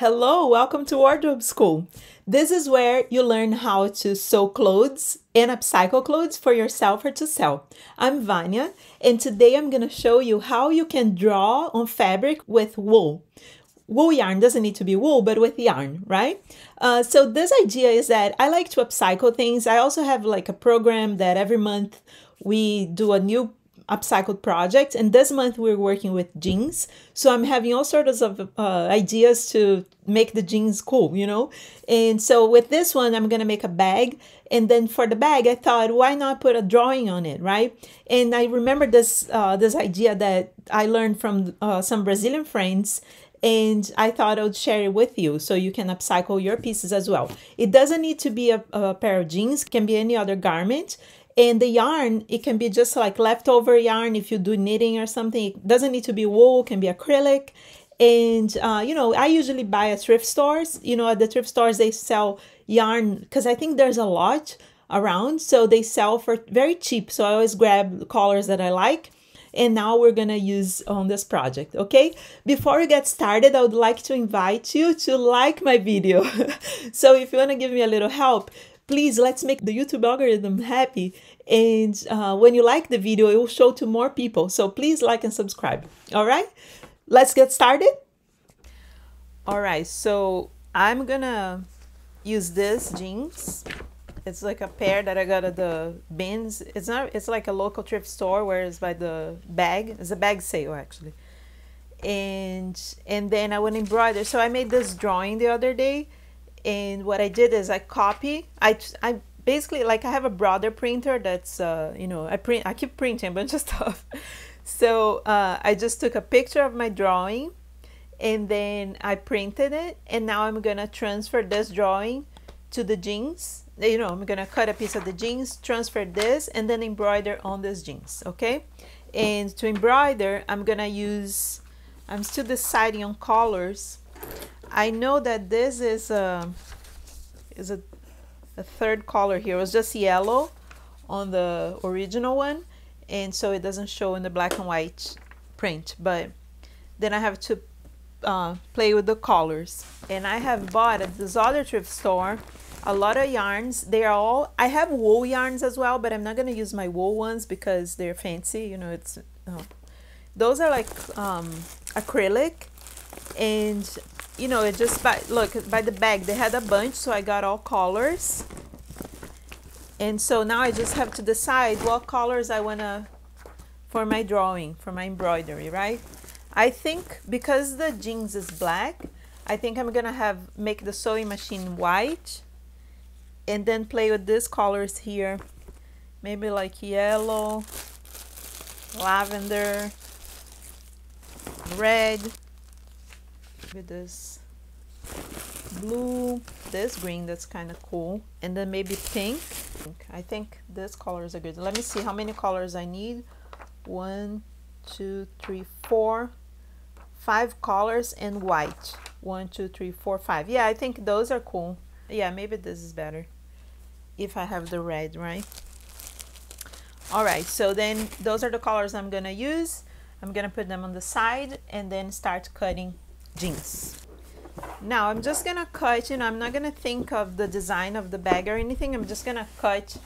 Hello, welcome to Wardrobe School. This is where you learn how to sew clothes and upcycle clothes for yourself or to sell. I'm Vanya, and today I'm going to show you how you can draw on fabric with wool. Wool yarn doesn't need to be wool, but with yarn, right? So this idea is that I like to upcycle things. I also have like a program that every month we do a new upcycled project, and this month we're working with jeans, so I'm having all sorts of ideas to make the jeans cool, and so with this one I'm gonna make a bag, and then for the bag I thought, why not put a drawing on it, right? And I remember this idea that I learned from some Brazilian friends, and I thought I would share it with you so you can upcycle your pieces as well. It doesn't need to be a pair of jeans, it can be any other garment. And the yarn, it can be just like leftover yarn if you do knitting or something. It doesn't need to be wool, it can be acrylic. And, I usually buy at thrift stores. At the thrift stores, they sell yarn because I think there's a lot around. So they sell for very cheap. So I always grab the colors that I like. And now we're going to use on this project, okay? Before we get started, I would like to invite you to like my video. So if you want to give me a little help, please, let's make the YouTube algorithm happy. And when you like the video, it will show to more people. So please like and subscribe. All right, let's get started. All right, so I'm gonna use this jeans. It's like a pair that I got at the bins. It's like a local thrift store where it's by the bag. It's a bag sale actually. And then I went embroider. So I made this drawing the other day. And what I did is I basically, like, I have a brother printer that's I keep printing a bunch of stuff. So I just took a picture of my drawing and then I printed it, and now I'm gonna transfer this drawing to the jeans. I'm gonna cut a piece of the jeans, transfer this, and then embroider on this jeans. Okay, and to embroider I'm still deciding on colors. I know that this is a third color here. It was just yellow on the original one, and so it doesn't show in the black and white print, but then I have to play with the colors. And I have bought at this other thrift store a lot of yarns. I have wool yarns as well, but I'm not going to use my wool ones because they're fancy. Those are like acrylic. And it just by the bag they had a bunch, so I got all colors. And so now I just have to decide what colors I want to for my drawing, for my embroidery, right? I think because the jeans is black, I think I'm gonna make the sewing machine white and then play with these colors here, maybe like yellow, lavender, red, with this blue, this green, that's kind of cool, and then maybe pink. I think these colors are good. Let me see how many colors I need. 1, 2, 3, 4, 5 colors and white. 1, 2, 3, 4, 5. Yeah, I think those are cool. Yeah, maybe this is better if I have the red, right? All right, so then those are the colors I'm gonna use. I'm gonna put them on the side and then start cutting jeans. Now I'm just gonna cut, I'm not gonna think of the design of the bag or anything. I'm just gonna cut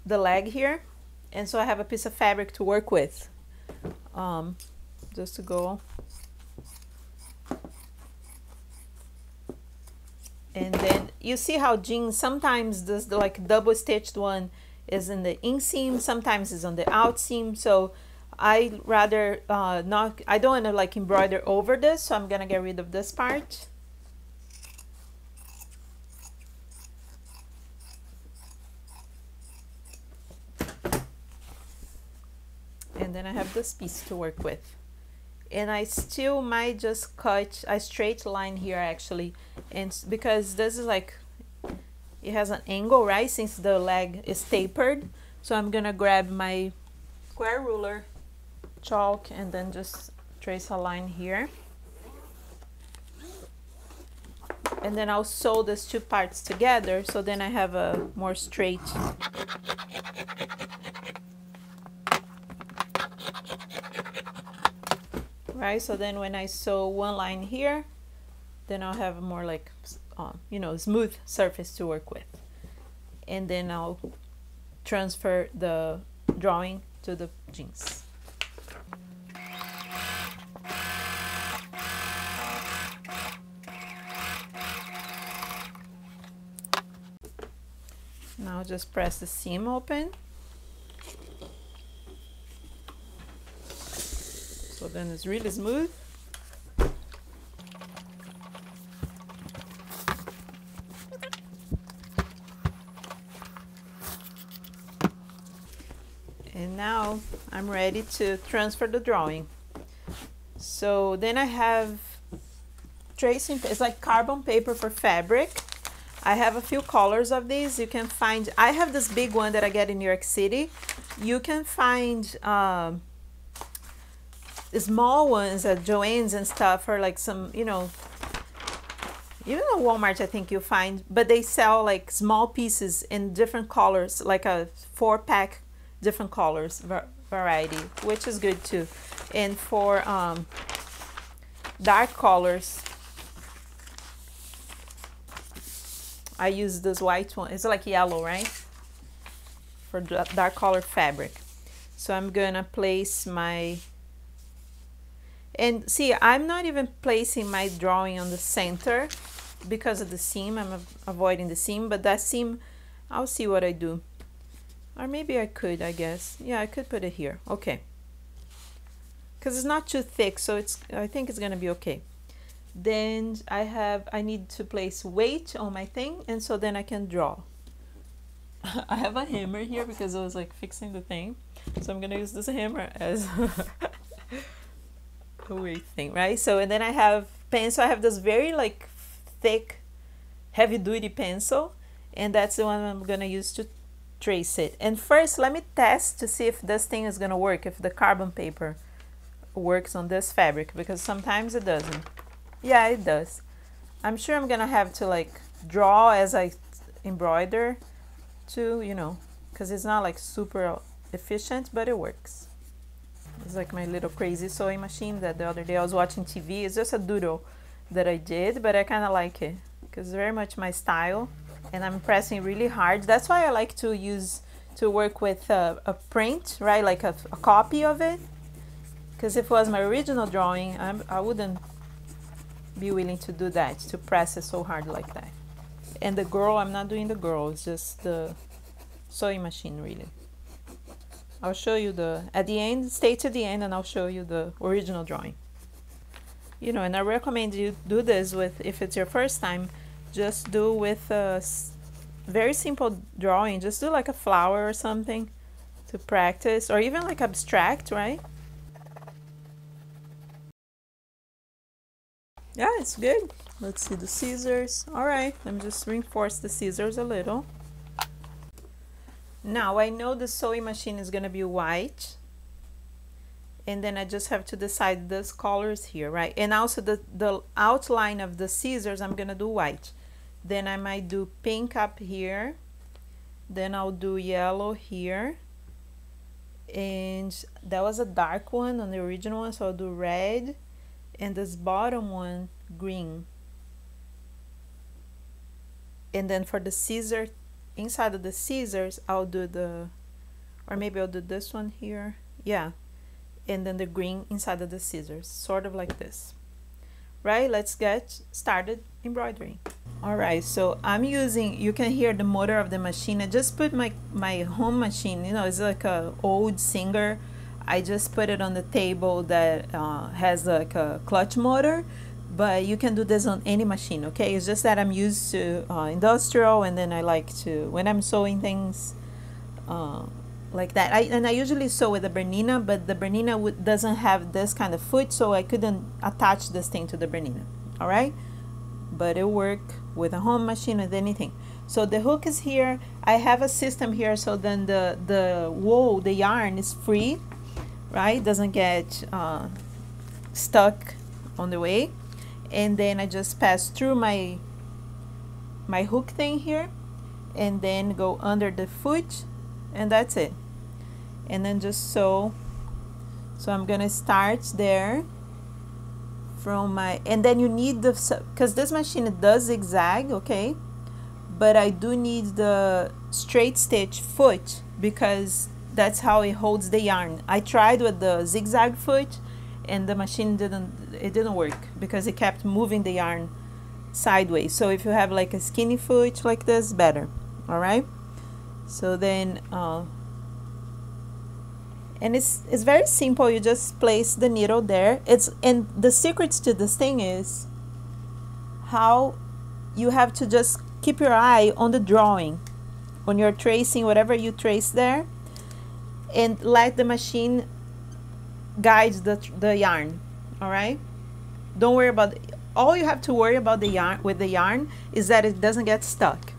the leg here, and so I have a piece of fabric to work with, just to go. And then you see how jeans sometimes this like double stitched one is in the inseam, sometimes is on the out seam. So I rather not, I don't want to like embroider over this, so I'm gonna get rid of this part. And then I have this piece to work with. And I still might just cut a straight line here actually, and because this is like, it has an angle, right, since the leg is tapered. So I'm gonna grab my square ruler, chalk, and then just trace a line here, and then I'll sew these two parts together, so then I have a more straight right? So then when I sew one line here, then I'll have a more like you know, smooth surface to work with. And then I'll transfer the drawing to the jeans. Now just press the seam open. So then it's really smooth. And now I'm ready to transfer the drawing. So then I have tracing, it's like carbon paper for fabric. I have a few colors of these. You can find, I have this big one that I get in New York City. You can find small ones at Joann's and stuff, or like some, you know, even at Walmart I think you find, but they sell like small pieces in different colors, like a 4-pack different colors variety, which is good too. And for dark colors, I use this white one. It's like yellow, right? For dark color fabric. So I'm gonna place my, and see, I'm not even placing my drawing on the center because of the seam. I'm avoiding the seam, but that seam, I'll see what I do. Or maybe I could, I guess. Yeah, I could put it here. Okay. Because it's not too thick, so it's, I think it's gonna be okay. Then I need to place weight on my thing, and so then I can draw. I have a hammer here because I was like fixing the thing. So I'm gonna use this hammer as a weight thing, right? So, and then I have pencil. I have this very like thick, heavy duty pencil, and that's the one I'm gonna use to trace it. And first, let me test to see if this thing is gonna work, if the carbon paper works on this fabric, because sometimes it doesn't. Yeah, it does. I'm sure I'm gonna have to like draw as I embroider too, you know, because it's not like super efficient, but it works. It's like my little crazy sewing machine that the other day I was watching TV. It's just a doodle that I did, but I kind of like it because it's very much my style, and I'm pressing really hard. That's why I like to work with a print, right? Like a copy of it, because if it was my original drawing, I wouldn't be willing to do that, to press it so hard like that. And the girl, I'm not doing the girl, it's just the sewing machine really. I'll show you at the end, stay to the end, and I'll show you the original drawing. You know, and I recommend you do this with, if it's your first time, just do with a very simple drawing. Just do like a flower or something to practice, or even like abstract, right? Yeah, it's good. Let's see the scissors. All right, let me just reinforce the scissors a little. Now I know the sewing machine is gonna be white, and then I just have to decide these colors here, right? And also the outline of the scissors, I'm gonna do white. Then I might do pink up here, then I'll do yellow here, and that was a dark one on the original one, so I'll do red, and this bottom one green. And then for the scissor, inside of the scissors, I'll do or maybe I'll do this one here, yeah, and then the green inside of the scissors, sort of like this, right? Let's get started embroidering. All right, so I'm using, you can hear the motor of the machine. I just put my home machine, you know, it's like a old Singer. I just put it on the table that has like a clutch motor, but you can do this on any machine, okay? It's just that I'm used to industrial, and then I like to, when I'm sewing things like that, I usually sew with a Bernina, but the Bernina doesn't have this kind of foot, so I couldn't attach this thing to the Bernina, all right? But it work with a home machine, with anything. So the hook is here. I have a system here, so then the wool, the yarn is free, right? Doesn't get stuck on the way. And then I just pass through my hook thing here, and then go under the foot, and that's it. And then just sew. So I'm gonna start there from my, and then you need the, because this machine, it does zigzag, okay, but I do need the straight stitch foot because that's how it holds the yarn. I tried with the zigzag foot and the machine didn't work because it kept moving the yarn sideways. So if you have like a skinny foot like this, better. All right, so then and it's very simple. You just place the needle there. And the secrets to this thing is how you have to just keep your eye on the drawing when you're tracing whatever you trace there, and let the machine guide the yarn. All right, don't worry about it. All you have to worry about the yarn is that it doesn't get stuck.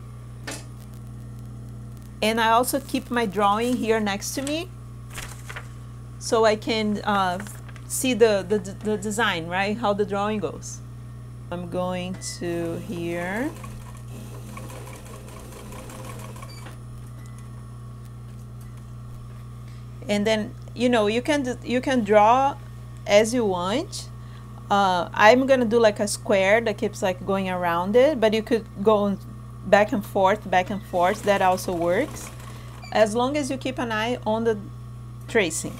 And I also keep my drawing here next to me so I can see the design, right, how the drawing goes. I'm going to here. And then, you know, you can draw as you want. I'm gonna do like a square that keeps like going around it, but you could go back and forth, that also works, as long as you keep an eye on the tracing.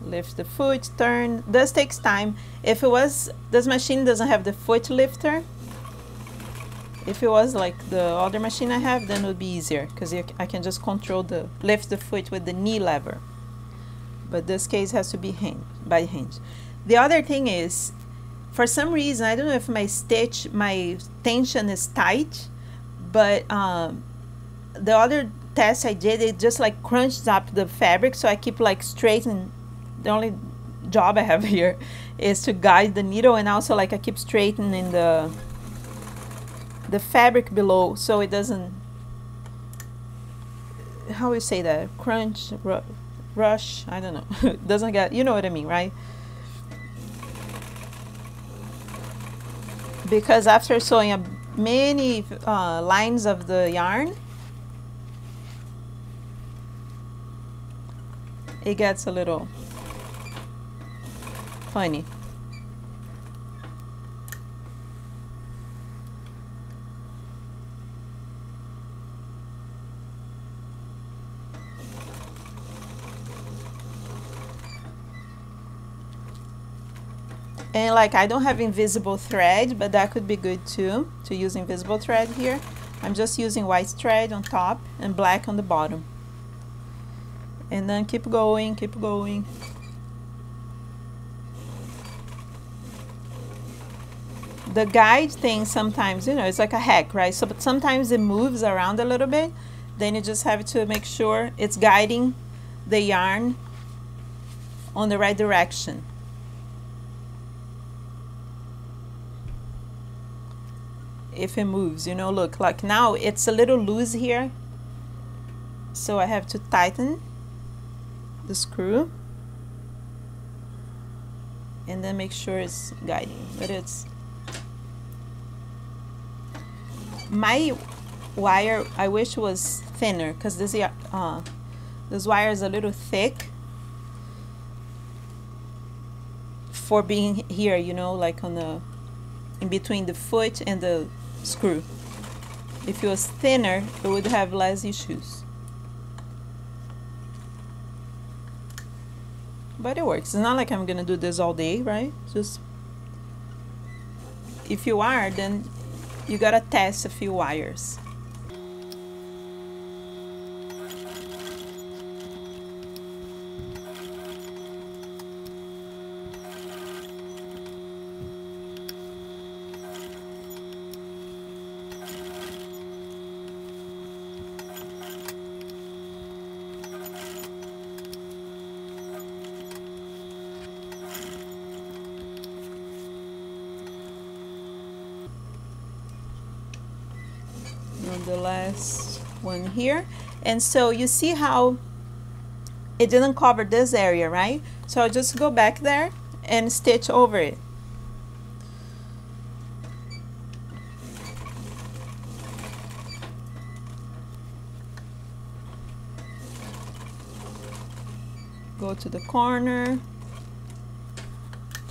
Lift the foot, turn. This takes time. If it was, this machine doesn't have the foot lifter. If it was like the other machine I have, then it would be easier because I can just lift the foot with the knee lever. But this case has to be by hand. The other thing is, for some reason, I don't know if my tension is tight, but the other test I did, it just like crunched up the fabric, so I keep like straight, and the only job I have here is to guide the needle, and also like I keep straightening the fabric below so it doesn't, how you say that, crunch, rush, I don't know. It doesn't get, you know what I mean, right? Because after sewing up many lines of the yarn, it gets a little funny. And like I don't have invisible thread, but that could be good too, to use invisible thread here. I'm just using white thread on top and black on the bottom. And then keep going, keep going. The guide thing sometimes, you know, it's like a hack, right? So but sometimes it moves around a little bit. Then you just have to make sure it's guiding the yarn on the right direction. If it moves, you know, look, like now it's a little loose here, so I have to tighten the screw and then make sure it's guiding. But it's my wire, I wish was thinner because this wire is a little thick for being here, you know, like on the in between the foot and the screw. If it was thinner, it would have less issues. But it works. It's not like I'm gonna do this all day, right? Just if you are, then you gotta test a few wires. The last one here, and so you see how it didn't cover this area, right? So I'll just go back there and stitch over it. Go to the corner,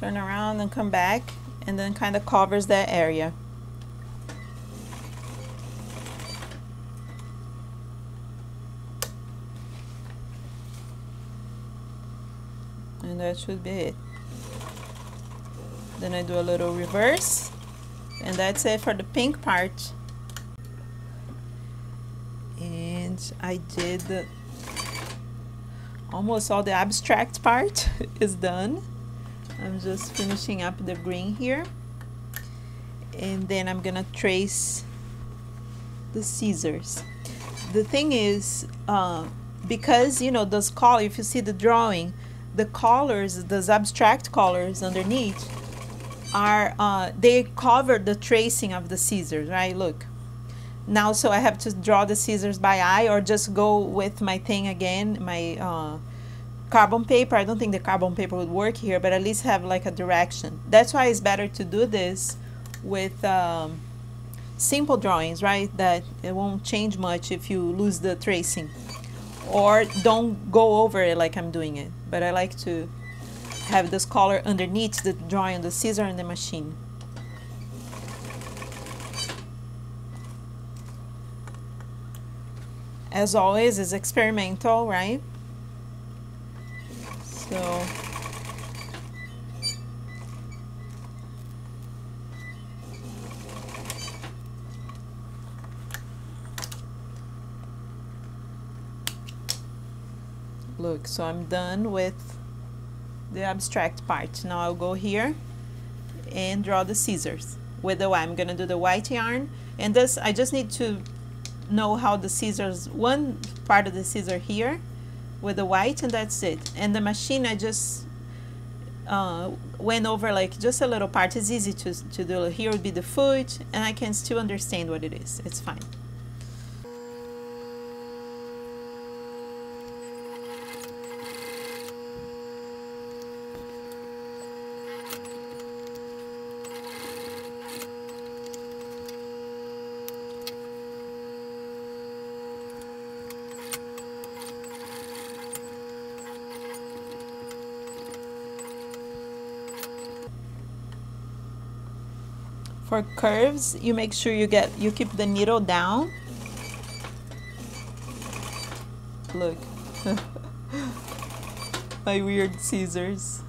turn around and come back, and then kind of covers that area. And that should be it. Then I do a little reverse, and that's it for the pink part. And I did almost all the abstract part is done. I'm just finishing up the green here, and then I'm gonna trace the scissors. The thing is, because you know those colors, if you see the drawing, the colors, those abstract colors underneath are they cover the tracing of the scissors, right? Look. Now, so I have to draw the scissors by eye, or just go with my thing again, my carbon paper. I don't think the carbon paper would work here, but at least have like a direction. That's why it's better to do this with simple drawings, right? That it won't change much if you lose the tracing, or don't go over it like I'm doing it. But I like to have this color underneath the drawing, the scissor and the machine. As always, it's experimental, right? So look, so I'm done with the abstract part. Now I'll go here and draw the scissors with the white. I'm gonna do the white yarn, and this I just need to know how the scissors, one part of the scissor here with the white, and that's it. And the machine, I just went over like just a little part. It's easy to do. Here would be the foot, and I can still understand what it is. It's fine. For curves, you make sure you keep the needle down. Look, my weird scissors.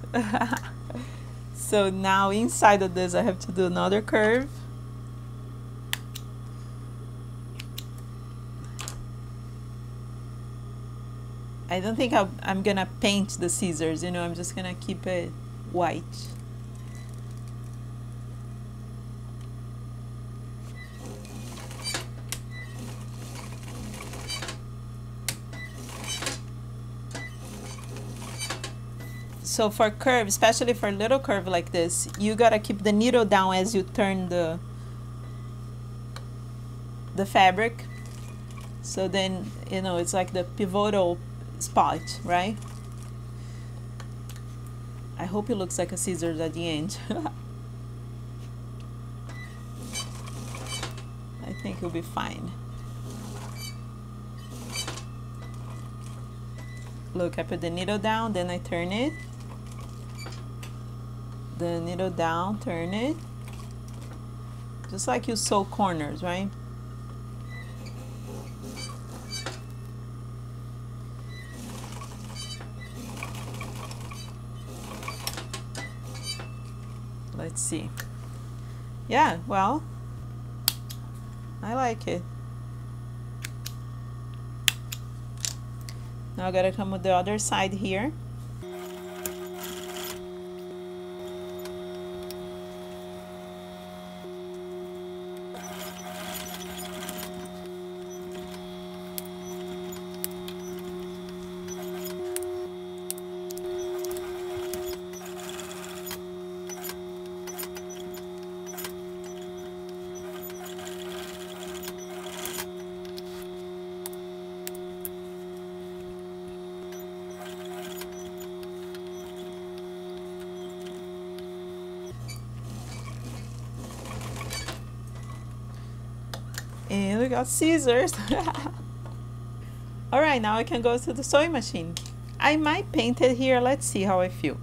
So now inside of this I have to do another curve. I don't think I'm gonna paint the scissors, you know, I'm just gonna keep it white. So for curve, especially for a little curve like this, you gotta keep the needle down as you turn the fabric. So then, you know, it's like the pivotal spot, right? I hope it looks like a scissors at the end. I think it'll be fine. Look, I put the needle down, then I turn it. The needle down, turn it. Just like you sew corners, right? Let's see. Yeah, well, I like it. Now I gotta come with the other side here. And we got scissors. All right, now I can go to the sewing machine. I might paint it here. Let's see how I feel.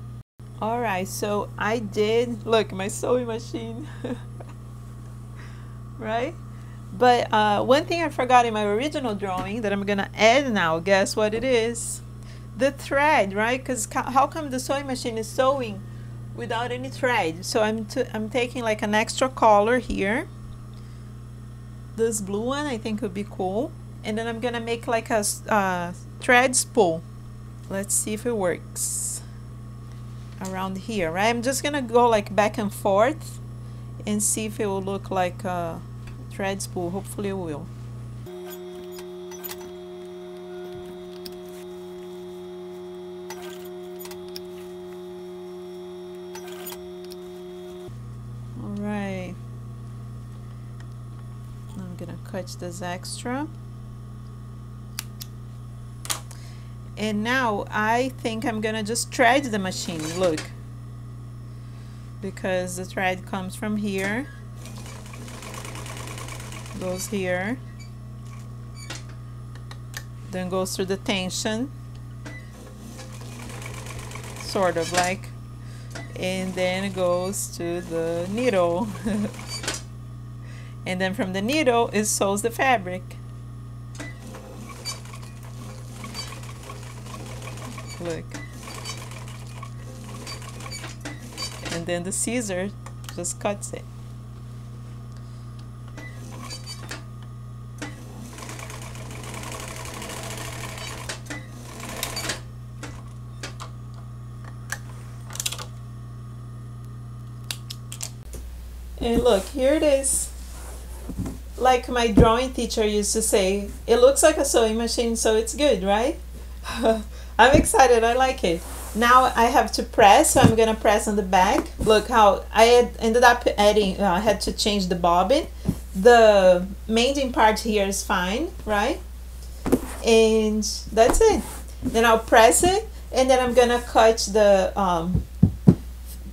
All right, so I did, look, my sewing machine, right? But one thing I forgot in my original drawing that I'm gonna add now, guess what it is? The thread, right? Because how come the sewing machine is sewing without any thread? So I'm taking like an extra color here. This blue one I think would be cool. And then I'm gonna make like a thread spool. Let's see if it works. Around here, right? I'm just gonna go like back and forth and see if it will look like a thread spool. Hopefully it will. All right, I'm gonna cut this extra. And now I think I'm gonna just thread the machine, look, because the thread comes from here, goes here, then goes through the tension, sort of like, and then it goes to the needle. And then from the needle it sews the fabric. Look. And then the scissor just cuts it. And look, here it is. Like my drawing teacher used to say, it looks like a sewing machine, so it's good, right? I'm excited, I like it. Now I have to press, so I'm gonna press on the back. Look how I ended up adding, I had to change the bobbin. The mending part here is fine, right? And that's it. Then I'll press it, and then I'm gonna cut the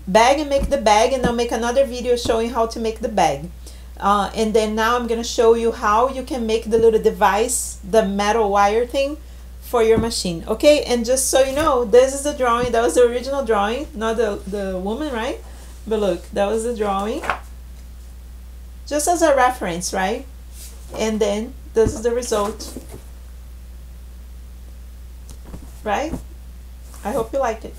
bag and make the bag, and I'll make another video showing how to make the bag. And then now I'm gonna show you how you can make the little device, the metal wire thing, for your machine. Okay, and just so you know, this is the drawing. That was the original drawing, not the woman, right? But look, that was the drawing, just as a reference, right? And then this is the result, right? I hope you liked it.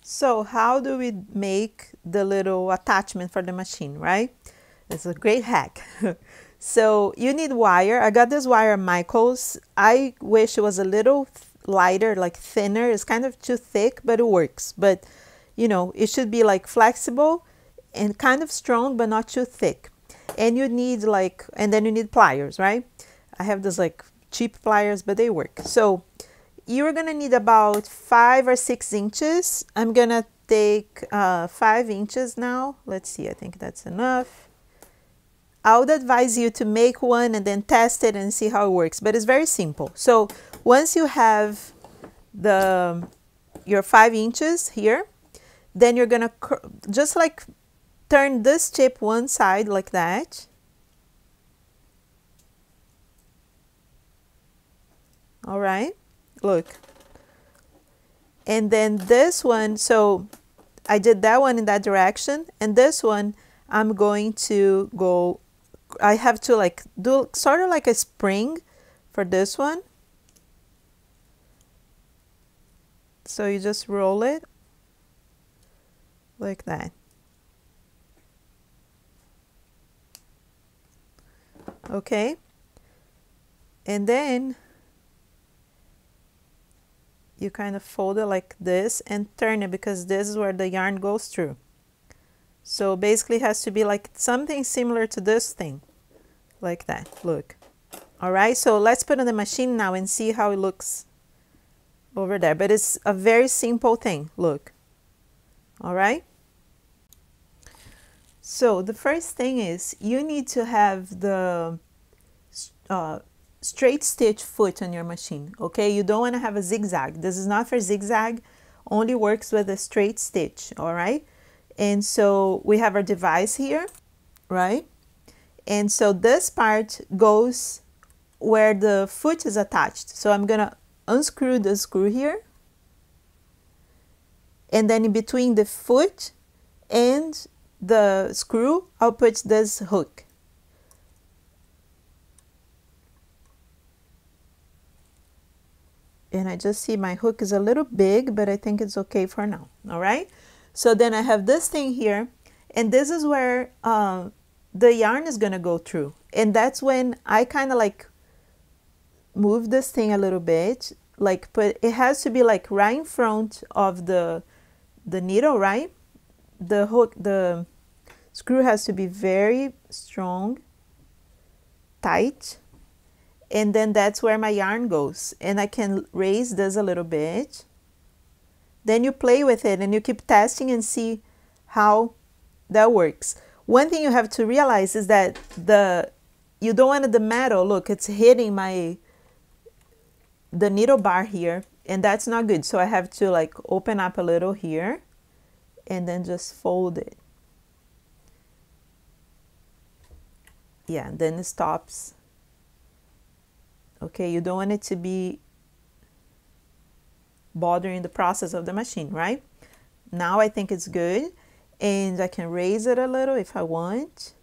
So how do we make the little attachment for the machine, right? It's a great hack. So you need wire. I got this wire Michaels. I wish it was a little lighter, like thinner. It's kind of too thick, but it works. But you know, it should be like flexible and kind of strong, but not too thick. And you need like, and then you need pliers, right? I have this like cheap pliers, but they work. So you're gonna need about 5 or 6 inches. I'm gonna take 5 inches now. Let's see, I think that's enough. I would advise you to make one and then test it and see how it works, but it's very simple. So once you have your 5 inches here, then you're gonna just like turn this tip one side like that. All right, look. And then this one, so I did that one in that direction, and this one I'm going to go, I have to like do sort of like a spring for this one. So you just roll it like that. Okay. And then you kind of fold it like this and turn it, because this is where the yarn goes through. So basically it has to be like something similar to this thing, like that, look. All right, so let's put on the machine now and see how it looks over there. But it's a very simple thing, look. All right. So the first thing is you need to have the straight stitch foot on your machine, okay? You don't want to have a zigzag. This is not for zigzag, only works with a straight stitch, all right? And so we have our device here, right? And so this part goes where the foot is attached. So I'm gonna unscrew the screw here. And then in between the foot and the screw, I'll put this hook. And I just see my hook is a little big, but I think it's okay for now. All right. So then I have this thing here, and this is where the yarn is going to go through. And that's when I kind of like move this thing a little bit, like it has to be like right in front of the needle, right? The hook, the screw has to be very strong, tight. And then that's where my yarn goes. And I can raise this a little bit. Then you play with it and you keep testing and see how that works. One thing you have to realize is that you don't want the metal, look, it's hitting the needle bar here, and that's not good. So I have to like open up a little here and then just fold it. Yeah, and then it stops. Okay, you don't want it to be bothering the process of the machine, right? Now I think it's good, and I can raise it a little if I want.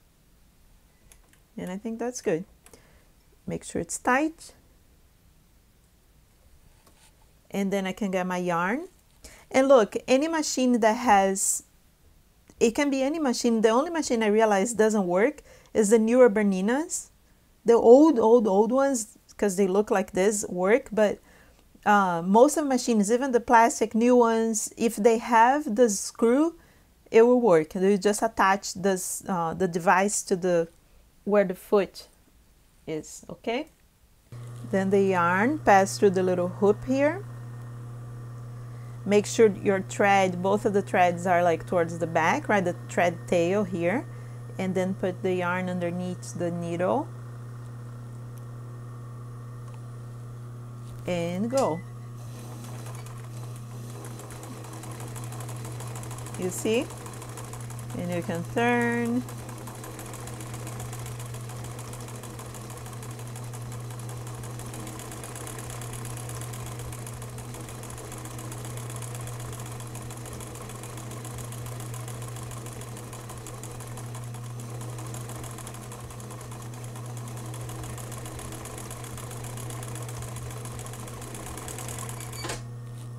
And I think that's good. Make sure it's tight. And then I can get my yarn. And look, any machine that has, it can be any machine. The only machine I realize doesn't work is the newer Berninas. The old ones, because they look like this, work, but most of the machines, even the plastic new ones, if they have the screw, it will work. You just attach this the device to where the foot is, okay? Then the yarn pass through the little hoop here. Make sure your thread, both of the threads are like towards the back, right? The thread tail here, and then put the yarn underneath the needle. And go. You see? And you can turn.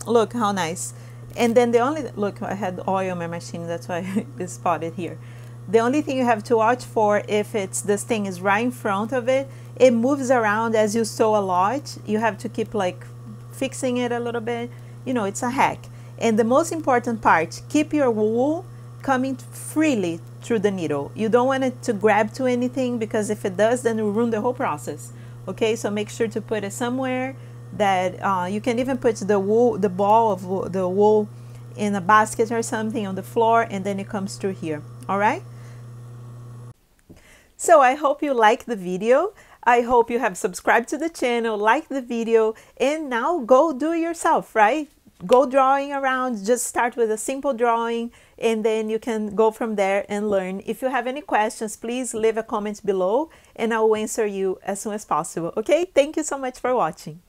Look how nice. And then the only, look, I had oil on my machine, that's why it's spotted here. The only thing you have to watch for, if it's this thing is right in front of it, it moves around as you sew a lot. You have to keep like fixing it a little bit. You know, it's a hack. And the most important part, keep your wool coming freely through the needle. You don't want it to grab to anything, because if it does, then it will ruin the whole process. Okay, so make sure to put it somewhere that you can even put the wool, the ball of the wool in a basket or something on the floor, and then it comes through here. All right. So I hope you like the video. I hope you have subscribed to the channel, like the video, and now go do it yourself, right? Go drawing around, just start with a simple drawing, and then you can go from there and learn. If you have any questions, please leave a comment below and I will answer you as soon as possible. Okay, thank you so much for watching.